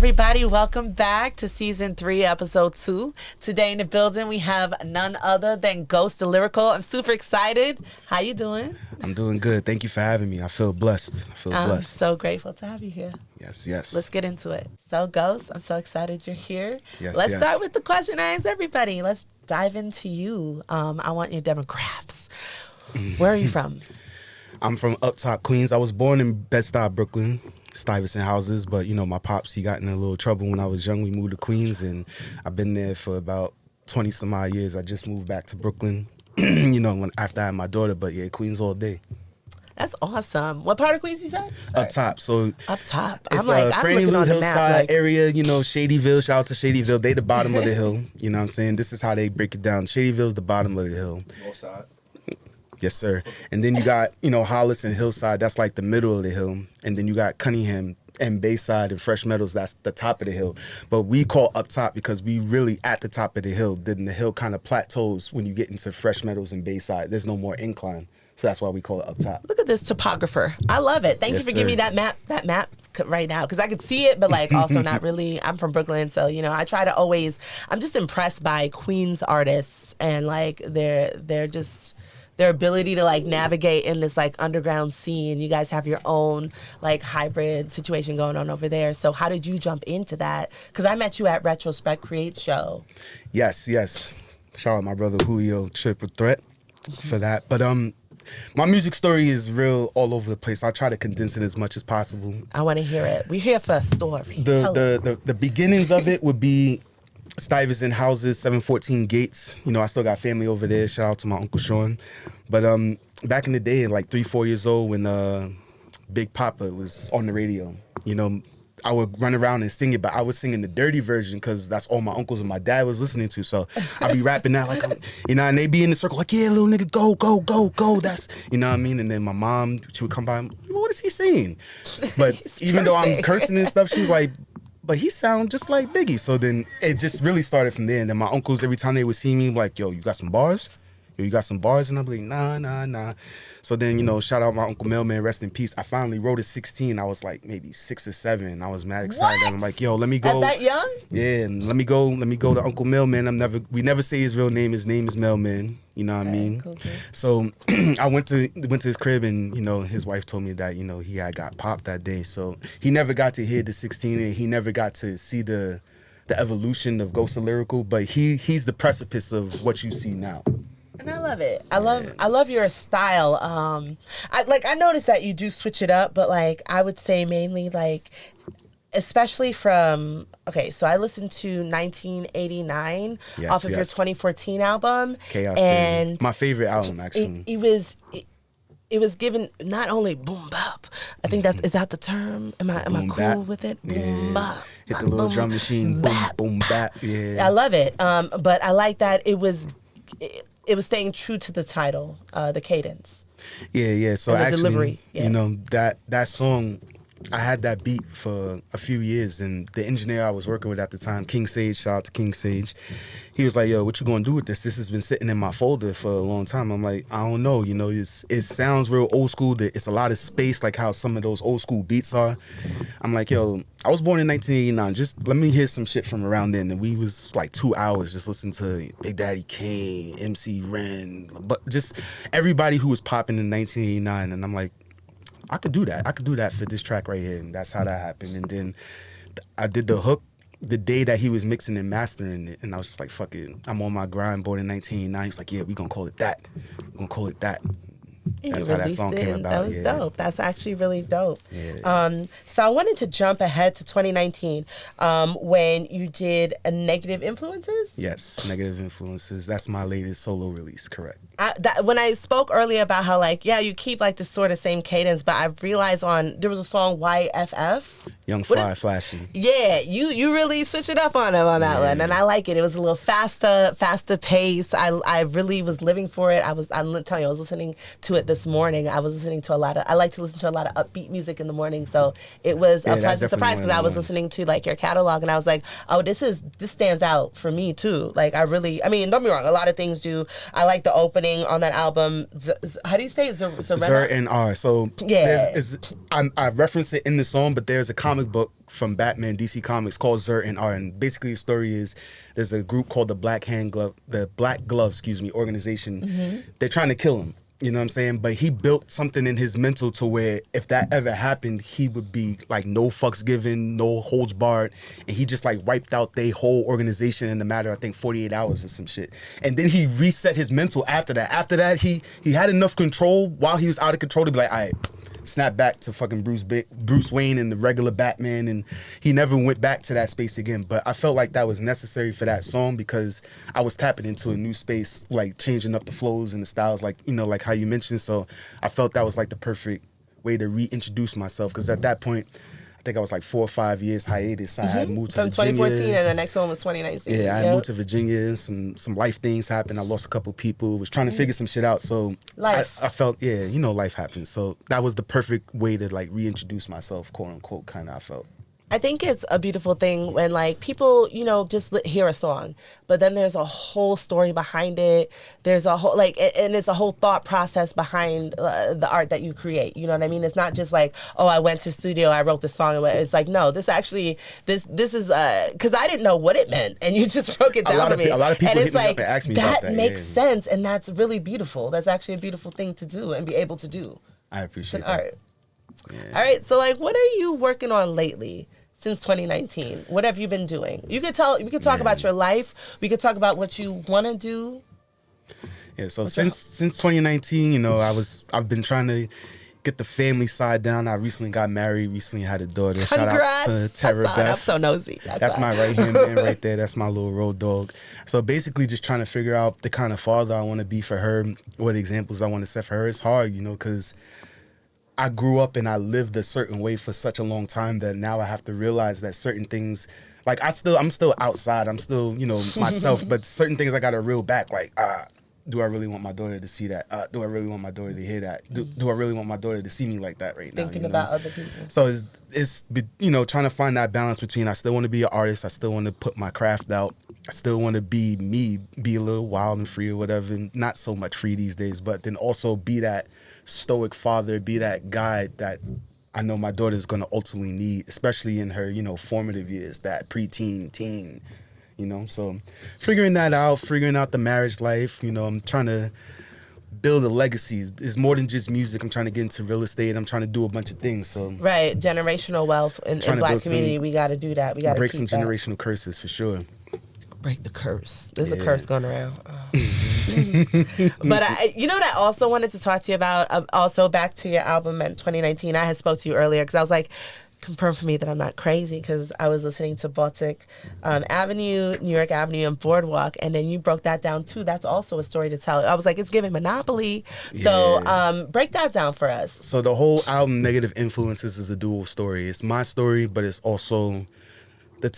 everybody. Welcome back to Season 3, Episode 2. Today in the building, we have none other than Ghost the Lyrical. I'm super excited. How you doing? I'm doing good. Thank you for having me. I feel blessed. I'm so grateful to have you here. Yes, yes. Let's get into it. So, Ghost, I'm so excited you're here. Yes, Let's start with the question I ask everybody. Let's dive into you. I want your demographics. Where are you from? I'm from up top Queens. I was born in Bed-Stuy, Brooklyn, Stuyvesant houses, but you know, my pops, he got in a little trouble when I was young. We moved to Queens, and I've been there for about 20 some odd years. I just moved back to Brooklyn, after I had my daughter, but yeah, Queens all day. That's awesome. What part of Queens you said? Sorry. Up top. So up top. It's I'm looking on the hillside map. Area, Shadyville. Shout out to Shadyville. They the bottom of the hill. You know what I'm saying? This is how they break it down. Shadyville's the bottom of the hill. North side. Yes, sir. And then you got, Hollis and Hillside. That's like the middle of the hill. And then you got Cunningham and Bayside and Fresh Meadows. That's the top of the hill. But we call up top because we really at the top of the hill. Then the hill kind of plateaus when you get into Fresh Meadows and Bayside. There's no more incline. So that's why we call it up top. Look at this topographer. I love it. Thank you for giving me that map right now, because I could see it, but like also not really. I'm from Brooklyn, so I try to always. I'm just impressed by Queens artists and like their ability to like navigate in this like underground scene. You guys have your own like hybrid situation going on over there. So how did you jump into that? Because I met you at Retrospect Create show. Yes. Shout out my brother Julio, Triple Threat for that. But my music story is real all over the place. I try to condense it as much as possible. I want to hear it. We're here for a story. The beginnings of it would be Stuyvesant houses, 714 Gates. I still got family over there. Shout out to my Uncle Sean. But back in the day, like 3-4 years old, when Big Papa was on the radio, I would run around and sing it, but I was singing the dirty version because that's all my uncles and my dad was listening to. So I'd be rapping that like, and they be in the circle like, yeah, little nigga, go, go, go, go. That's, you know what I mean? And then my mom, she would come by, what is he saying? But even though I'm cursing and stuff, she was like, but he sound just like Biggie. So then it just really started from there. And then my uncles, every time they would see me, like, yo, you got some bars? Yo, you got some bars? And I'm like, nah. So then, shout out my Uncle Mailman, rest in peace. I finally wrote at 16. I was like maybe 6 or 7. I was mad excited. What? I'm like, yo, let me go. At that young? Yeah, and let me go to Uncle Mailman. We never say his real name. His name is Mailman. You know what I mean? Cool. So I went to his crib, and his wife told me that he had got popped that day. So he never got to hear the 16, and he never got to see the evolution of Ghost the Lyrical. But he's the precipice of what you see now. And I love it. I love your style. I noticed that you do switch it up, but like I would say mainly like, especially from, so I listened to 1989 off of your 2014 album. Chaos and Theory. My favorite album, actually. It was given not only boom bap. I think is that the term? Am I cool bap. With it? Boom Yeah. bap. Hit the little drum machine. Bap. Boom bap. Yeah. I love it. But I like that it was staying true to the title, the cadence. Yeah. So and the actually, delivery. Yeah. That song, I had that beat for a few years, and the engineer I was working with at the time, King Sage, shout out to King Sage, he was like, yo, what you gonna do with this? This has been sitting in my folder for a long time. I'm like, I don't know, it sounds real old school. It's a lot of space, like how some of those old school beats are. I'm like, yo, I was born in 1989. Just let me hear some shit from around then. And we was like 2 hours just listening to Big Daddy Kane, MC Ren, but just everybody who was popping in 1989. And I'm like, I could do that. I could do that for this track right here. And that's how that happened. And then I did the hook the day that he was mixing and mastering it. And I was just like, fuck it. I'm on my grind, born in 1989. He's like, yeah, we gonna call it that. We're gonna call it that. That's how that song came about. That was dope. That's actually really dope. Yeah. So I wanted to jump ahead to 2019 when you did Negative Influences. Yes, Negative Influences. That's my latest solo release, correct. When I spoke earlier about how you keep like this sort of same cadence, but I've realized there was a song YFF. Young Fly Flashy. Yeah, you really switched it up on him on that one, and I like it. It was a little faster pace. I really was living for it. I'm telling you, I was listening to it this morning. I like to listen to a lot of upbeat music in the morning, so it was a pleasant surprise because I was listening to like your catalog, and I was like, oh, this stands out for me too. Like don't be wrong, a lot of things do. I like the opening. writing on that album. How do you say it? Zer and R. So yeah, I reference it in the song, but there's a comic book from Batman DC Comics called Zer and R, and basically the story is there's a group called the Black Glove, organization. Mm-hmm. They're trying to kill him. You know what I'm saying? But he built something in his mental to where if that ever happened, he would be like no fucks given, no holds barred. And he just like wiped out their whole organization in a matter, I think, 48 hours or some shit. And then he reset his mental after that. After that, he had enough control while he was out of control to be like, all right, snap back to fucking Bruce Wayne and the regular Batman, and he never went back to that space again. But I felt like that was necessary for that song because I was tapping into a new space, like changing up the flows and the styles, like, you know, like how you mentioned. So I felt that was like the perfect way to reintroduce myself, because at that point I think I was like 4 or 5 years hiatus. I had moved to Virginia. From 2014, and the next one was 2019. Yeah, I had moved to Virginia. Some life things happened. I lost a couple people. Was trying to figure some shit out. So I felt, yeah, you know, life happens. So that was the perfect way to like reintroduce myself, quote unquote, kind of, I felt. I think it's a beautiful thing when like people, you know, just hear a song, but then there's a whole story behind it. There's a whole and it's a whole thought process behind the art that you create. You know what I mean? It's not just like, oh, I went to studio, I wrote the song. It's like, no, this actually, this is because I didn't know what it meant, and you just broke it down to me. A lot of people and hit it's me like, up and ask me about that. That makes sense, and that's really beautiful. That's actually a beautiful thing to do and be able to do. I appreciate that. Art. Yeah. All right, so like, what are you working on lately? Since 2019, what have you been doing? We could talk about your life. We could talk about what you want to do. Yeah, so since 2019, you know, I've been trying to get the family side down. I recently got married, recently had a daughter. Congrats. Shout out to Tara Beth. I'm so nosy. That's my right hand man right there. That's my little road dog. So basically just trying to figure out the kind of father I want to be for her, what examples I want to set for her. It's hard, you know, because I grew up and I lived a certain way for such a long time that now I have to realize that certain things, like I'm still outside, I'm still, you know, myself, but certain things I got to reel back, like, do I really want my daughter to see that? Do I really want my daughter to hear that? Do I really want my daughter to see me like that right now? Thinking about other people. So it's you know, trying to find that balance between I still want to be an artist, I still want to put my craft out, I still want to be me, be a little wild and free or whatever, not so much free these days, but then also be that stoic father, be that guy that I know my daughter is going to ultimately need, especially in her, you know, formative years, that preteen, teen, you know. So figuring that out, figuring out the marriage life, you know, I'm trying to build a legacy. It's more than just music. I'm trying to get into real estate. I'm trying to do a bunch of things. So right, generational wealth in Black community. We got to do that. We got to break some generational curses for sure. Break the curse. There's a curse going around. Oh. But you know what I also wanted to talk to you about? Also back to your album in 2019. I had spoke to you earlier because I was like, confirm for me that I'm not crazy, because I was listening to Baltic Avenue, New York Avenue, and Boardwalk, and then you broke that down too. That's also a story to tell. I was like, it's giving Monopoly. Yeah. So break that down for us. So the whole album, Negative Influences, is a dual story. It's my story, but it's also the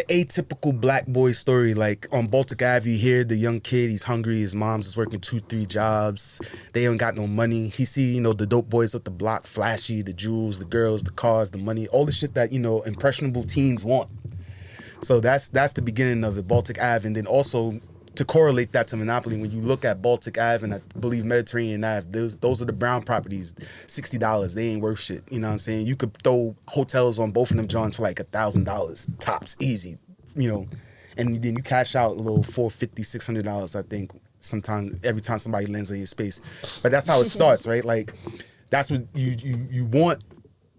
atypical black boy story. Like on Baltic Ave, you hear the young kid, he's hungry, his mom's is working 2-3 jobs, they ain't got no money. He see, you know, the dope boys with the block, flashy, the jewels, the girls, the cars, the money, all the shit that, you know, impressionable teens want. So that's the beginning of the Baltic Ave. And then also to correlate that to Monopoly, when you look at Baltic Ave and I believe Mediterranean Ave, those are the brown properties, $60. They ain't worth shit. You know what I'm saying? You could throw hotels on both of them joints for like $1,000 tops, easy. You know, and then you cash out a little $450, $600, I think, sometimes every time somebody lands on your space. But that's how it starts, right? Like that's what you want.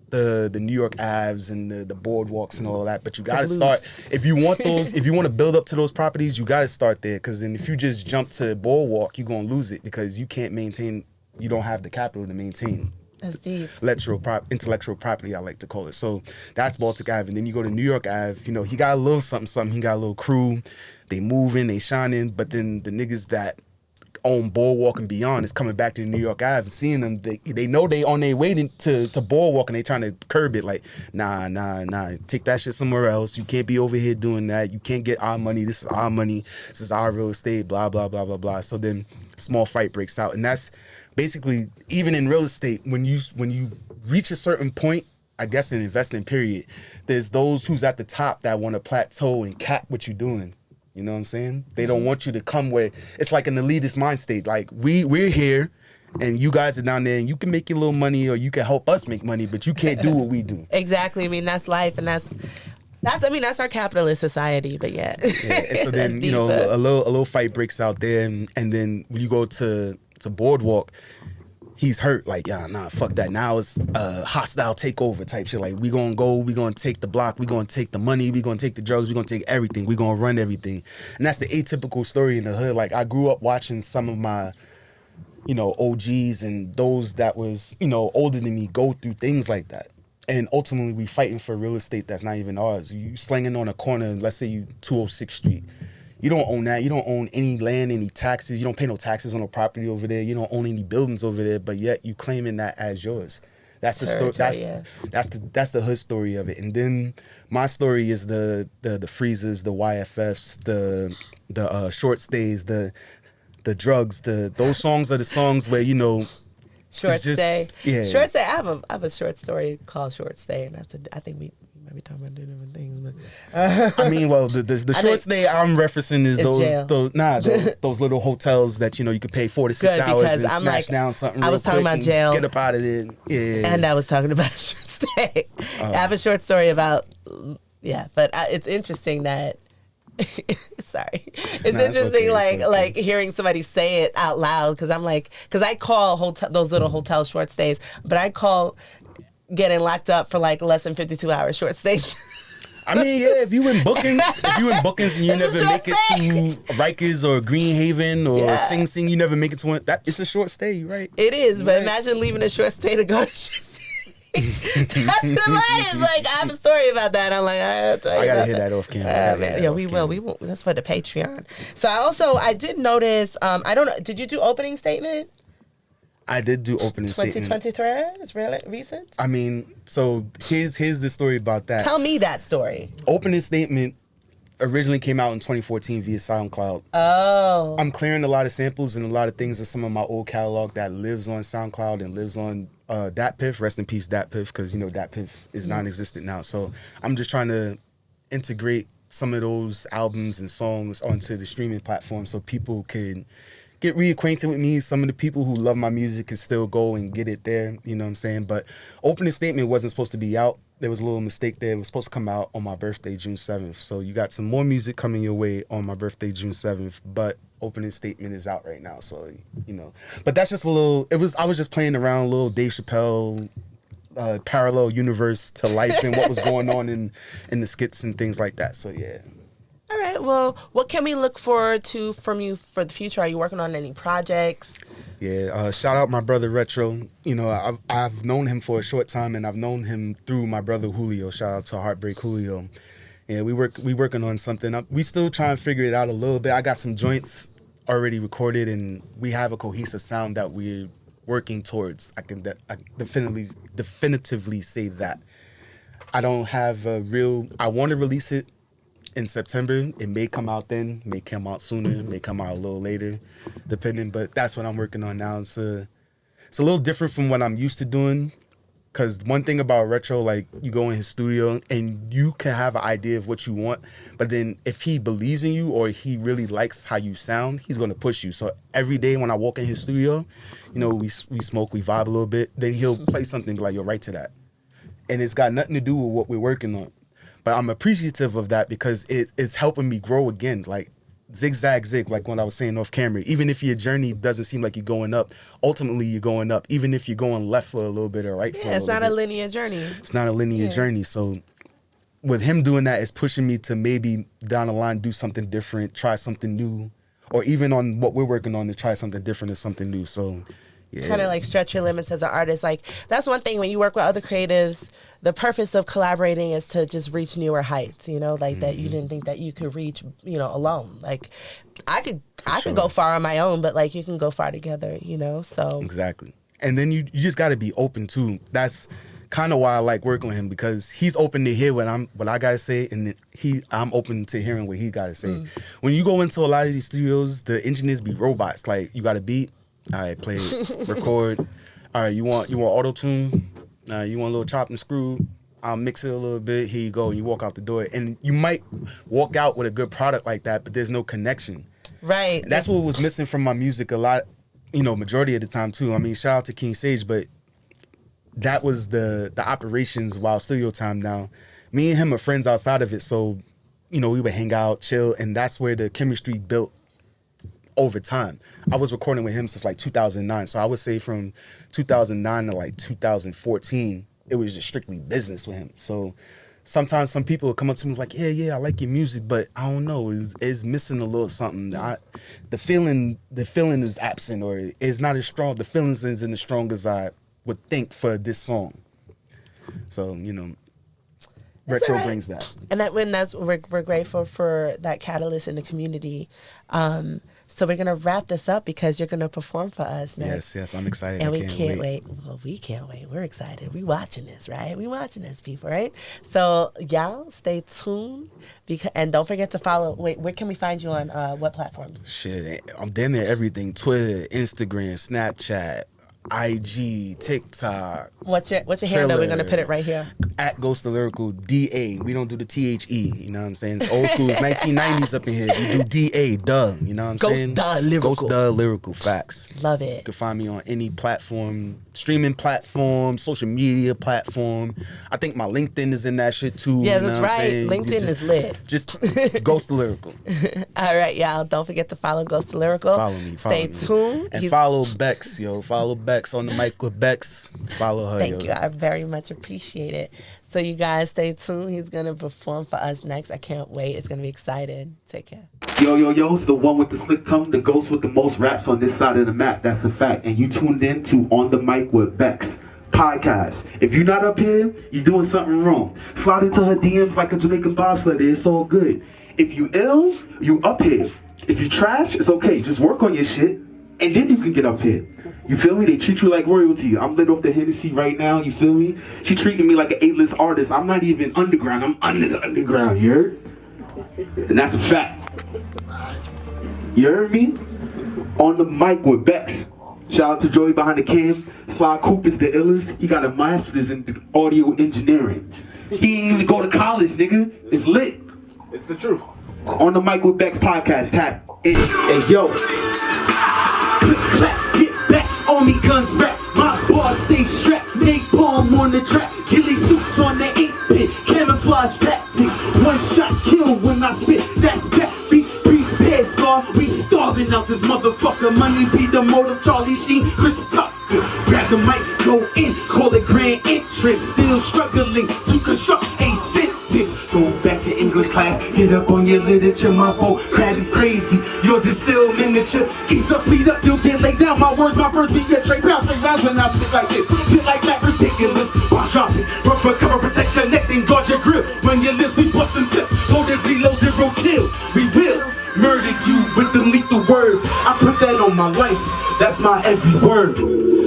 The New York Aves and the boardwalks and all that, but you gotta start, if you want to build up to those properties, you gotta start there, because then if you just jump to boardwalk, you're gonna lose it, because you don't have the capital to maintain. That's deep. Intellectual property, I like to call it. So that's Baltic Ave. And then you go to New York Ave, you know, he got a little something, he got a little crew, they moving, they shining, but then the niggas that own Boardwalk and beyond is coming back to New York Ave and seeing them. They know they on their way to Boardwalk, and they trying to curb it. Like, nah, take that shit somewhere else. You can't be over here doing that. You can't get our money. This is our money. This is our real estate. Blah blah blah blah blah. So then small fight breaks out, and that's basically, even in real estate, when you reach a certain point, I guess in investing period, there's those who's at the top that want to plateau and cap what you're doing. You know what I'm saying? They don't want you to come where it's like an elitist mind state. Like we're here and you guys are down there and you can make your little money or you can help us make money, but you can't do what we do. Exactly. I mean, that's life, and that's our capitalist society, but yeah. And so then, you know, a little fight breaks out there, and then when you go to Boardwalk, he's hurt. Like, yeah, nah, fuck that. Now it's a hostile takeover type shit. Like, we gonna take the block, we gonna take the money, we gonna take the drugs, we gonna take everything, we gonna run everything. And that's the atypical story in the hood. Like, I grew up watching some of my, you know, OGs and those that was, you know, older than me go through things like that. And ultimately, we fighting for real estate that's not even ours. You slinging on a corner, let's say you 206th Street. You don't own that. You don't own any land, any taxes. You don't pay no taxes on the property over there. You don't own any buildings over there, but yet you claiming that as yours. That's the story. That's the hood story of it. And then my story is the freezers, the YFFs, the short stays, the drugs. Those songs are the songs where, you know. Short stay. Yeah. Short stay. I have a short story called Short Stay, and I think we might be talking about different things. But I mean, well, the short stay I'm referencing is those little hotels that, you know, you could pay 4 to 6 hours and smash down something. I was talking about jail. Get up out of there. Yeah. And I was talking about short stay. I have a short story about but it's interesting that. Sorry, it's interesting, okay, like hearing somebody say it out loud, because I call those little hotel short stays, but I call getting locked up for like less than 52 hours short stays. I mean, yeah, if you in bookings and you never make it to Rikers or Greenhaven or Sing Sing, you never make it to one. It's a short stay, right? It is, but imagine leaving a short stay to go to short stay. That's the line. It's like, I have a story about that. I'm like, I gotta hit that off camera. We will. That's for the Patreon. So I did notice. I don't know. Did you do opening statement? I did do opening statement. 2023. It's really recent. I mean, so here's the story about that. Tell me that story. Opening statement originally came out in 2014 via SoundCloud. Oh. I'm clearing a lot of samples and a lot of things of some of my old catalog that lives on SoundCloud and lives on Dat Piff. Rest in peace, Dat Piff, because, you know, Dat Piff is non-existent now. So I'm just trying to integrate some of those albums and songs onto the streaming platform so people can get reacquainted with me. Some of the people who love my music can still go and get it there. You know what I'm saying? But opening statement wasn't supposed to be out. There was a little mistake there. It was supposed to come out on my birthday, June 7th. So you got some more music coming your way on my birthday, June 7th. But opening statement is out right now. So, you know. But that's just a little... I was just playing around, a little Dave Chappelle parallel universe to life and what was going on in the skits and things like that. So, yeah. All right. Well, what can we look forward to from you for the future? Are you working on any projects? Yeah, shout out my brother Retro. You know, I've known him for a short time, and I've known him through my brother Julio. Shout out to Heartbreak Julio. Yeah, we working on something. We still trying to figure it out a little bit. I got some joints already recorded, and we have a cohesive sound that we're working towards. I definitively say that. I don't have a real. I want to release it in September. It may come out then, may come out sooner, may come out a little later, depending. But that's what I'm working on now. It's a little different from what I'm used to doing. Because one thing about Retro, like, you go in his studio and you can have an idea of what you want, but then if he believes in you or he really likes how you sound, he's going to push you. So every day when I walk in his studio, you know, we smoke, we vibe a little bit, then he'll play something like, yo, right to that. And it's got nothing to do with what we're working on. But I'm appreciative of that because it's helping me grow again. Like, zigzag, like when I was saying off camera. Even if your journey doesn't seem like you're going up, ultimately you're going up. Even if you're going left for a little bit or right for a little bit. Yeah, it's not a linear journey. It's not a linear journey. So with him doing that, it's pushing me to maybe down the line do something different, try something new. Or even on what we're working on to try something different or something new. So... yeah. Kind of like stretch your limits as an artist. Like, that's one thing when you work with other creatives, the purpose of collaborating is to just reach newer heights, you know, like that you didn't think that you could reach, you know, alone. Like, I could go far on my own, but like you can go far together, you know, so. Exactly. And then you just got to be open too. That's kind of why I like working with him, because he's open to hear what I got to say, and I'm open to hearing what he got to say. When you go into a lot of these studios, the engineers be robots. Like, you got a beat. All right, play it, record. All right, you want auto-tune? You want a little chop and screw? I'll mix it a little bit. Here you go. And you walk out the door. And you might walk out with a good product like that, but there's no connection. Right. And that's what was missing from my music a lot, majority of the time too. I mean, shout out to King Sage, but that was the operations while studio time now. Me and him are friends outside of it, so, we would hang out, chill, and that's where the chemistry built over time. I was recording with him since like 2009, so I would say from 2009 to like 2014, it was just strictly business with him. So sometimes some people will come up to me like, yeah, I like your music, but I don't know, it's missing a little something. The feeling is absent, or it's not as strong. The feelings isn't as strong as I would think for this song. So, Retro right. brings that. And we're grateful for that catalyst in the community. So we're gonna wrap this up because you're gonna perform for us next. Yes, I'm excited. And we can't wait. Well, we can't wait. We're excited. We watching this, right? We watching this, people, right? So y'all stay tuned and don't forget to follow. Wait, where can we find you on what platforms? Shit, I'm damn near everything: Twitter, Instagram, Snapchat, IG, TikTok. What's your handle? We're gonna put it right here. At Ghost the Lyrical DA. We don't do the THE. You know what I'm saying? It's old school. It's 1990s up in here. We do DA. Duh. You know what I'm saying? Ghost the Lyrical. Ghost the Lyrical. Facts. Love it. You can find me on any platform, streaming platform, social media platform. I think my LinkedIn is in that shit too. Yeah, that's right. LinkedIn is lit. Just Ghost the Lyrical. All right, y'all. Don't forget to follow Ghost the Lyrical. Follow me. Stay tuned. And follow Bex, yo. Follow Bex on the mic with Bex. Follow her, Thank you. I very much appreciate it. So you guys stay tuned. He's going to perform for us next. I can't wait. It's going to be exciting. Take care. Yo, it's the one with the slick tongue, the ghost with the most raps on this side of the map. That's a fact. And you tuned in to On the Mic with Bex podcast. If you're not up here, you're doing something wrong. Slide into her DMs like a Jamaican bobsled. It's all good. If you ill, you up here. If you trash, it's okay. Just work on your shit, and then you can get up here. You feel me? They treat you like royalty. I'm lit off the Hennessy right now. You feel me? She treating me like an A-list artist. I'm not even underground. I'm under the underground. You heard? And that's a fact. You heard me? On the mic with Bex. Shout out to Joey behind the cam. Sly Coop is the illest. He got a master's in audio engineering. He ain't even go to college, nigga. It's lit. It's the truth. On the Mic with Bex podcast. Tap in. Hey, yo. Get back on me, guns rap. My boss stay strapped. Napalm on the track. Ghillie suits on the 8-bit. Camouflage tactics. One shot kill when I spit. That's that. Be prepared, Scar. We starving out this motherfucker. Money be the motive. Charlie Sheen, Chris Tucker. Grab the mic, go in. Call it grand entrance. Still struggling to construct a sentence. Go back to English class. Get up on your literature. My vocab is crazy. Yours is still miniature. Ease up, speed up. You'll get laid down. My words be a Trey Pounds. Straight rounds when I spit like this. Feel like that ridiculous. Why drop it? Run for cover, protect your neck, then guard your grip. When you list, we bust them tips. Hold this below 0 chill. We will murder you with the lethal words. I put that on my life. That's my every word.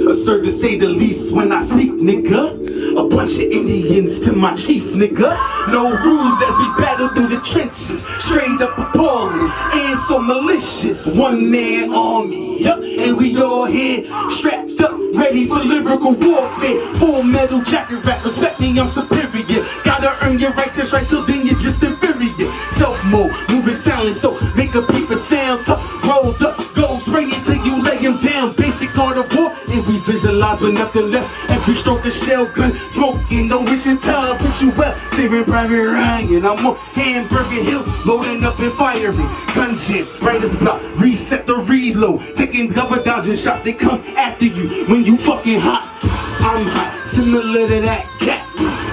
Assert to say the least when I speak, nigga. A bunch of Indians to my chief, nigga. No rules as we battle through the trenches. Straight up appalling and so malicious. One man army, yup, and we all here strapped up, ready for lyrical warfare. Full metal jacket rap, respect me, I'm superior. Gotta earn your righteous right, till then you're just inferior. Self-mode, moving silence, don't make a people sound tough. Rolled up, go spray it till you lay him down. Basic art of war, and we visualize with nothing less. Every stroke a shell gun, smoking, no wishing time. Push you well, saving Private Ryan. I'm on Hamburger Hill, loading up and firing. Gun jam, right as block, reset the reload. Taking double dodging shots, they come after you when you fucking hot. I'm hot, similar to that cat.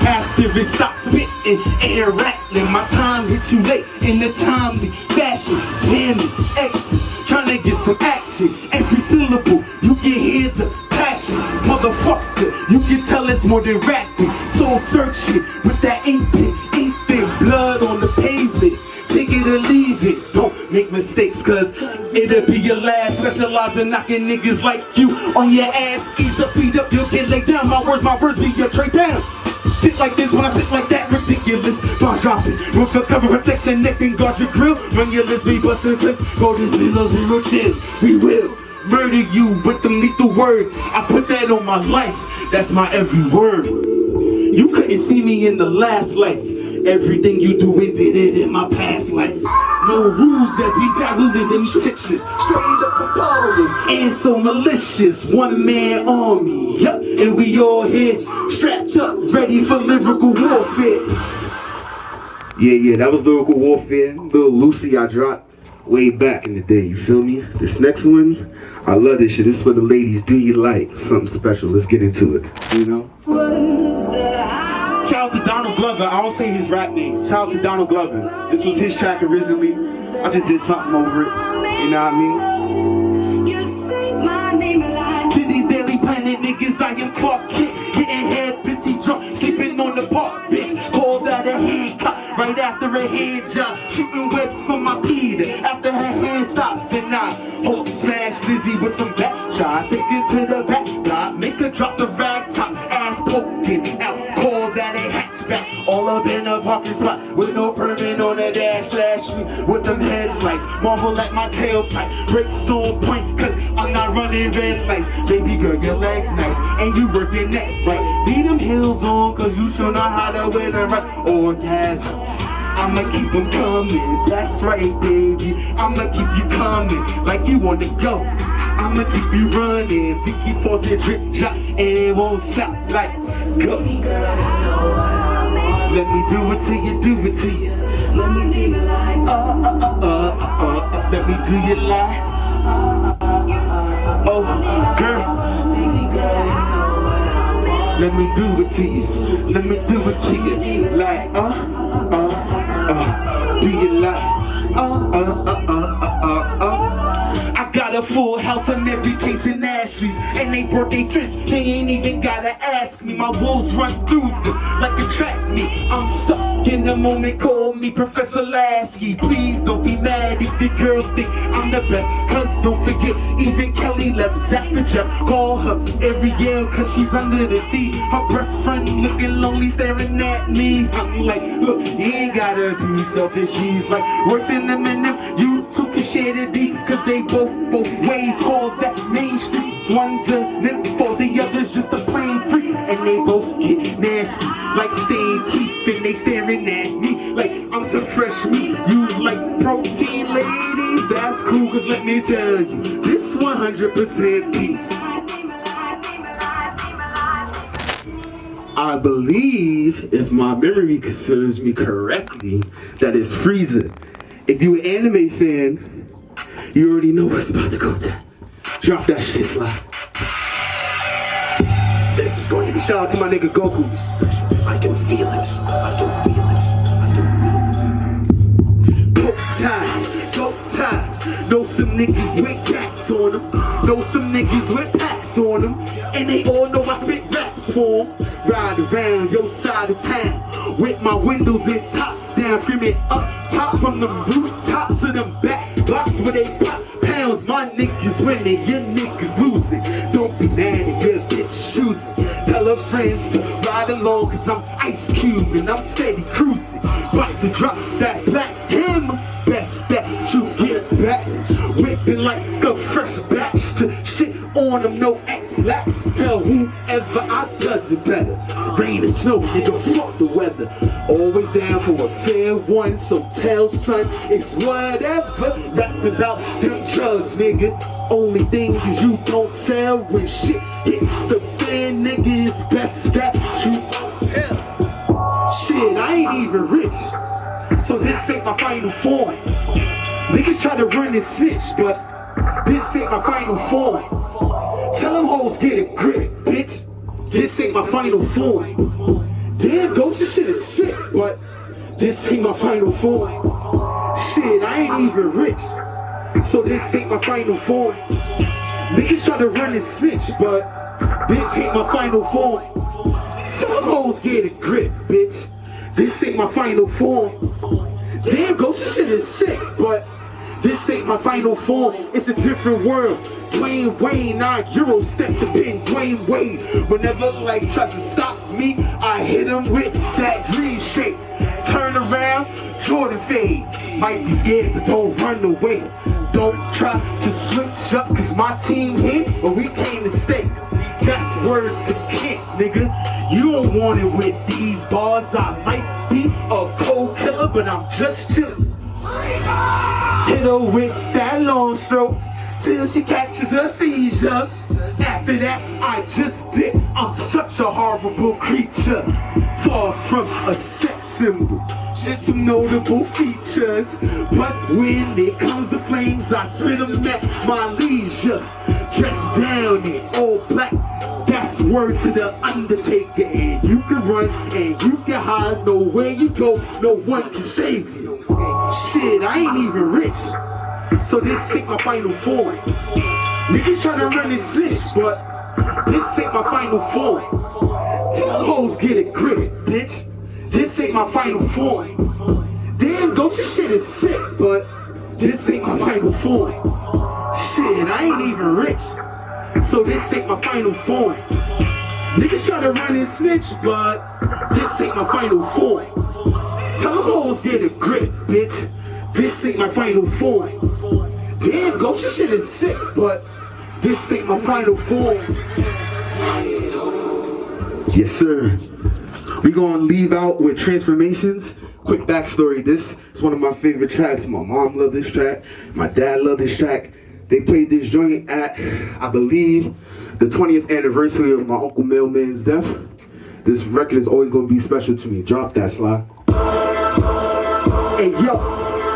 After it stops spitting and rattling, my time hit you late in the timely fashion. Jamming X's, trying to get some action. Every syllable, you can hear the passion. Motherfucker, you can tell it's more than rapping. Soul searching with that ink pen, blood on the pavement. Take it or leave it. Don't make mistakes, cause it'll be your last. Specialize in knocking niggas like you on your ass. Ease up, speed up, you'll get laid down. My words be your Trey Pounds. Sit like this when I sit like that, ridiculous. Bar dropping, run for cover, protect your neck and guard your grill. Run your list, we bustin' clips. Go to 0 chill. We will murder you with them lethal words. I put that on my life. That's my every word. You couldn't see me in the last life. Everything you do and did it in my past life. No rules as we dabbled in them stitches. Straight up appalling and so malicious. One man army, yup, and we all here strapped up, ready for lyrical warfare. Yeah, that was lyrical warfare. Little Lucy I dropped way back in the day, you feel me? This next one, I love this shit. This is for the ladies. Do you like something special? Let's get into it, you know? Shout out to Donald Glover. I don't say his rap name. Shout out to Donald Glover. This was his track originally. I just did something over it. You know what I mean? You say my name alive. To these Daily Planet niggas, I am Clark Kent. Getting head, busy drunk, sleeping on the park bench. Called out a handcuff right after a hand job. Shooting webs for my Peter. After her hand stops, then I hope to smash Lizzie with some back shots. Sticking to the back block, make her drop the rag top. Ass poking out, call that a hatchback. All up in a parking spot with no permit on the dash. Flash me with them headlights. Marvel at my tailpipe. Brakes on point, cause I'm not running red lights. Baby girl, your legs nice, and you working that right. Leave them heels on, cause you sure know how to wear them right. Orgasms, I'ma keep them coming. That's right, baby. I'ma keep you coming like you wanna go. I'ma keep you running. Vicky force your drip drop, and it won't stop. Like, go. Let me do it to you, do it to you. Let me do you like, let me do you like, oh, girl. Let me do it to you. Let me do it to you. Like, do you like, I got a full house of Mary Kate's and Ashley's, and they brought their friends. They ain't even gotta ask me. My wolves run through them like a track meet. I'm stuck in the moment. Call me Professor Lasky. Please don't be mad if your girl think I'm the best. Cause don't forget, even Kelly left Zach and Jeff. Call her Ariel cause she's under the sea. Her best friend looking lonely staring at me. I'm like, look, you ain't gotta be selfish. She's like, worse than them and them. You two can share the D cause they both ways. Call that Main Street. One's a nymph for the other's just a plain freak. And they both get nasty like saying teeth, and they staring at me like I'm some fresh meat. You like protein, ladies? That's cool, cause let me tell you, this 100% beef. I believe, if my memory serves me correctly, that is Frieza. If you an anime fan, you already know what's about to go down. Drop that shit, Sly. This is going to be. Shout out to my nigga Goku. I can feel it. I can feel it. I can feel it. Go times. Know some niggas with packs on them. Know some niggas with packs on them. And they all know I spit raps for them. Ride around your side of town with my windows in top down, screaming up top from the rooftops of them back blocks where they pop pounds. My niggas winning, your niggas losing. Don't be mad if your bitch choosing. Tell her friends to ride along cause I'm Ice Cube and I'm steady cruising. About to drop that black hammer. Best that you get back. Whipping like a fresh batch to shit on them, no X-lax. Tell whoever I does it better. Rain and snow, nigga, fuck the weather. Always down for a fair one, so tell son it's whatever. Rap about them drugs, nigga. Only thing is you don't sell when shit hits the fan, nigga. It's best that you tell. Shit, I ain't even rich, so this ain't my final form. Niggas try to run this snitch, but this ain't my final form. Tell them hoes get a grip, bitch. This ain't my final form. Damn, Ghost, this shit is sick, but this ain't my final form. Shit, I ain't even rich, so this ain't my final form. Niggas try to run this snitch, but this ain't my final form. Tell them hoes get a grip, bitch. This ain't my final form. Damn, Ghost, this shit is sick, but this ain't my final form. It's a different world. Dwayne Wayne, 9 Euro step to pin Dwayne Wade. Whenever life tries to stop me, I hit him with that dream shake. Turn around, Jordan fade. Might be scared, but don't run away. Don't try to switch up, cause my team here, but we came to stay. That's word to Kent, nigga. You don't want it with these bars. I might be a cold killer, but I'm just chillin'. Hit her with that long stroke till she catches a seizure. After that, I just did. I'm such a horrible creature, far from a sex symbol. Just some notable features. But when it comes to flames, I spit them at my leisure. Dressed down in all black, that's word to the Undertaker. And you can run and you can hide. Nowhere you go, no one can save you. Shit, I ain't even rich, so this ain't my final form. Niggas tryna run this shit, but this ain't my final form. Tell hoes get a grip, bitch. This ain't my final form. Damn, Ghost, your shit is sick, but this ain't my final form. Shit, I ain't even rich, so this ain't my final form. Niggas try to run and snitch, but this ain't my final form. Tell them hoes get a grip, bitch. This ain't my final form. Damn, Ghost, your shit is sick, but this ain't my final form. Yes, sir. We gonna leave out with Transformations. Quick backstory, this is one of my favorite tracks. My mom loved this track, my dad loved this track. They played this joint at, I believe, the 20th anniversary of my Uncle Mailman's death. This record is always gonna be special to me. Drop that, Sly. Hey yo,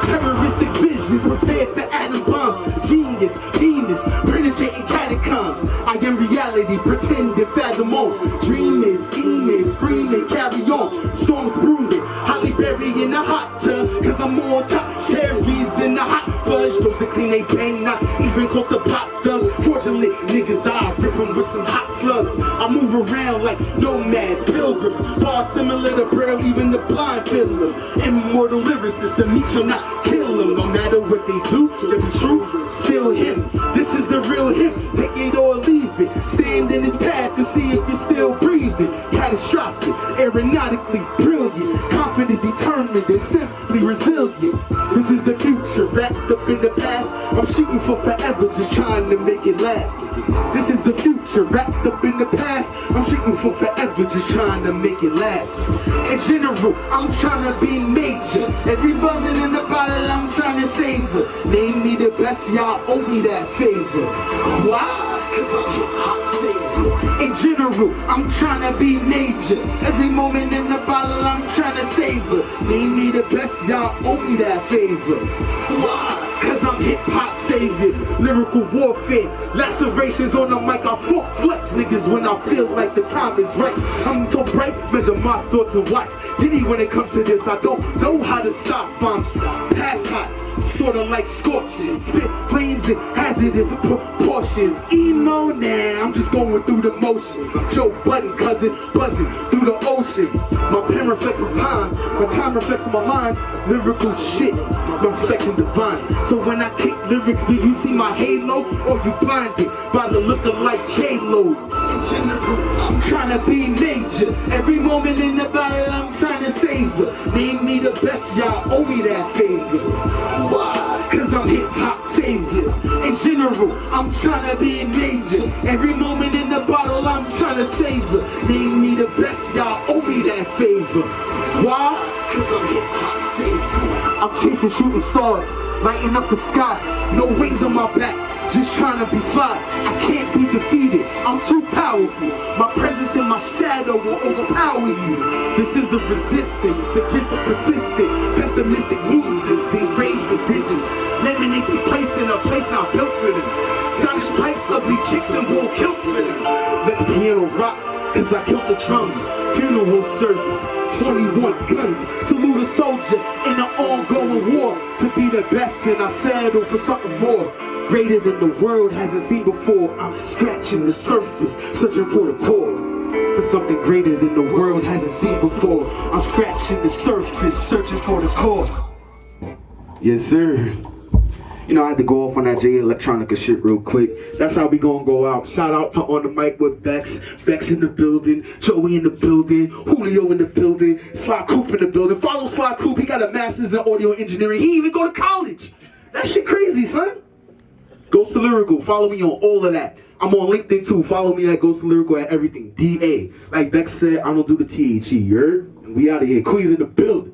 terroristic visions, prepare for atom bombs. Genius, penis, penetrating catacombs. I am reality, pretending fathom on. Dreaming, scheming, screaming, carry on. Storms brewing, Holly Berry in the hot tub. Cause I'm on top, cherries in the hot fudge. Those that clean they bang, not even close to pop thugs. Fortunately, niggas, I rip them with some hot slugs. I move around like nomads, pilgrims. Far similar to Braille, even the blind feel them. Immortal lyricists, the meat shall not kill them. No matter what they do, they be true, still him. This is the real him, take it or leave it. Stand in his path to see if you're still breathing. Catastrophic, aeronautically brilliant. Confident, determined, and simply resilient. This is the future, wrapped up in the past. I'm shooting for forever, just trying to make it last. This is the future, wrapped up in the past. I'm shooting for forever, just trying to make it last. In general, I'm trying to be major. Every bubble in the bottle, I'm trying to savor. Name me the best, y'all owe me that favor. Why? Cause I'm hip-hop savior. In general, I'm trying to be major. Every moment in the bottle, I'm trying to savor. Name me the best, y'all owe me that favor. Why? Cause I'm hip-hop savior. Lyrical warfare, lacerations on the mic. I flex niggas when I feel like the time is right. I'm so bright, measure my thoughts and watts. Diddy, when it comes to this, I don't know how to stop. I'm past hot, sorta like scorches. Spit flames in hazardous proportions. Emo now, I'm just going through the motions. Joe Budden, cousin, buzzing through the ocean. My pen reflects my time, my time reflects my mind. Lyrical shit, my reflection divine. So when I kick lyrics, do you see my halo? Or you blinded by the look of like J-Lo's? In general, I'm trying to be major. Every moment in the battle, I'm trying to savor. Name me the best, y'all owe me that favor. Why? Cause I'm hip-hop savior. In general, I'm trying to be major. Every moment in the bottle, I'm trying to savor. Name me the best, y'all owe me that favor. Why? Cause I'm hip-hop savior. I'm chasing shooting stars, lighting up the sky. No wings on my back, just trying to be fly. I can't be defeated, I'm too powerful. My presence and my shadow will overpower you. This is the resistance against the persistent. Pessimistic losers engraved in digits. Laminate the place in a place not built for them. Stylish pipes, ugly chicks, and wool kilts for them. Let the piano rock, cause I killed the drums. Funeral service, 21 guns. Salute a soldier in an ongoing war. To be the best and I settle for something more. Greater than the world hasn't seen before. I'm scratching the surface, searching for the core. For something greater than the world hasn't seen before. I'm scratching the surface, searching for the core. Yes, sir. You know, I had to go off on that J Electronica shit real quick. That's how we gonna go out. Shout out to On the Mic with Bex. Bex in the building. Joey in the building. Julio in the building. Sly Coop in the building. Follow Sly Coop. He got a master's in audio engineering. He didn't even go to college. That shit crazy, son. Goes to Lyrical. Follow me on all of that. I'm on LinkedIn too. Follow me at Ghost Lyrical at everything. DA. Like Beck said, I don't do the THE. You heard? We out of here. Queens in the building.